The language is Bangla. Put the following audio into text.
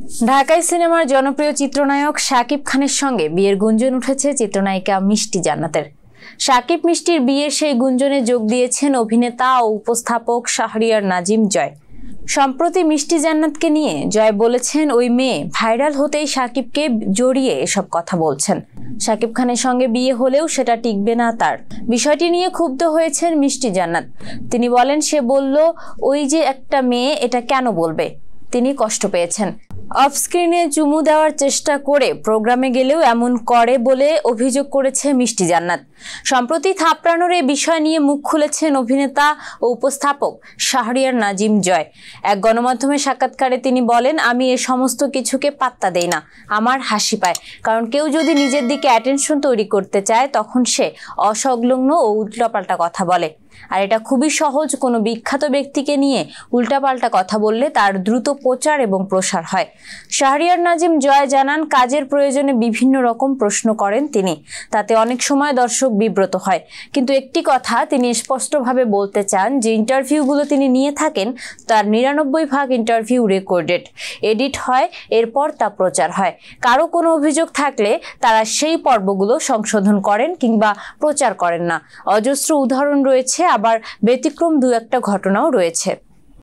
ঢাকাই সিনেমার জনপ্রিয় চিত্রনায়ক শাকিব খানের সঙ্গে বিয়ের গুঞ্জন উঠেছে চিত্রনায়িকা মিষ্টি জান্নাতের। শাকিব মিষ্টির বিয়ের সেই গুঞ্জনে যোগ দিয়েছেন অভিনেতা ও উপস্থাপক শাহরিয়ার নাজিম জয়। সম্প্রতি মিষ্টি জান্নাতকে নিয়ে জয় বলেছেন, ওই মেয়ে ভাইরাল হতেই শাকিবকে জড়িয়ে এসব কথা বলছেন। শাকিব খানের সঙ্গে বিয়ে হলেও সেটা টিকবে না তার। বিষয়টি নিয়ে ক্ষুব্ধ হয়েছেন মিষ্টি জান্নাত। তিনি বলেন, সে বলল ওই যে একটা মেয়ে, এটা কেন বলবে। তিনি কষ্ট পেয়েছেন। অফ স্ক্রিনে চুমু দেওয়ার চেষ্টা করে প্রোগ্রামে গেলেও এমন করে বলে অভিযোগ করেছে মিষ্টি জান্নাত। সম্প্রতি থাপড়ানোর এই বিষয় নিয়ে মুখ খুলেছেন অভিনেতা ও উপস্থাপক শাহরিয়ার নাজিম জয়। এক গণমাধ্যমের সাক্ষাৎকারে তিনি বলেন, আমি এ সমস্ত কিছুকে পাত্তা দেই না, আমার হাসি পায়। কারণ কেউ যদি নিজের দিকে অ্যাটেনশন তৈরি করতে চায় তখন সে অসংলগ্ন ও উল্টাপাল্টা কথা বলে। আর এটা খুবই সহজ, কোনো বিখ্যাত ব্যক্তিকে নিয়ে উল্টাপাল্টা কথা বললে তার দ্রুত প্রচার এবং প্রসার হয়। শাহরিয়ার নাজিম জয় জানান, কাজের প্রয়োজনে বিভিন্ন রকম প্রশ্ন করেন তিনি, তাতে অনেক সময় দর্শক বিব্রত হয়। কিন্তু একটি কথা তিনি স্পষ্টভাবে বলতে চান যে ইন্টারভিউগুলো তিনি নিয়ে থাকেন তার ৯৯% ইন্টারভিউ রেকর্ডেড, এডিট হয়, এরপর তা প্রচার হয়। কারো কোনো অভিযোগ থাকলে তারা সেই পর্বগুলো সংশোধন করেন কিংবা প্রচার করেন না। অজস্র উদাহরণ রয়েছে, আবার ব্যতিক্রম দু একটা ঘটনাও রয়েছে।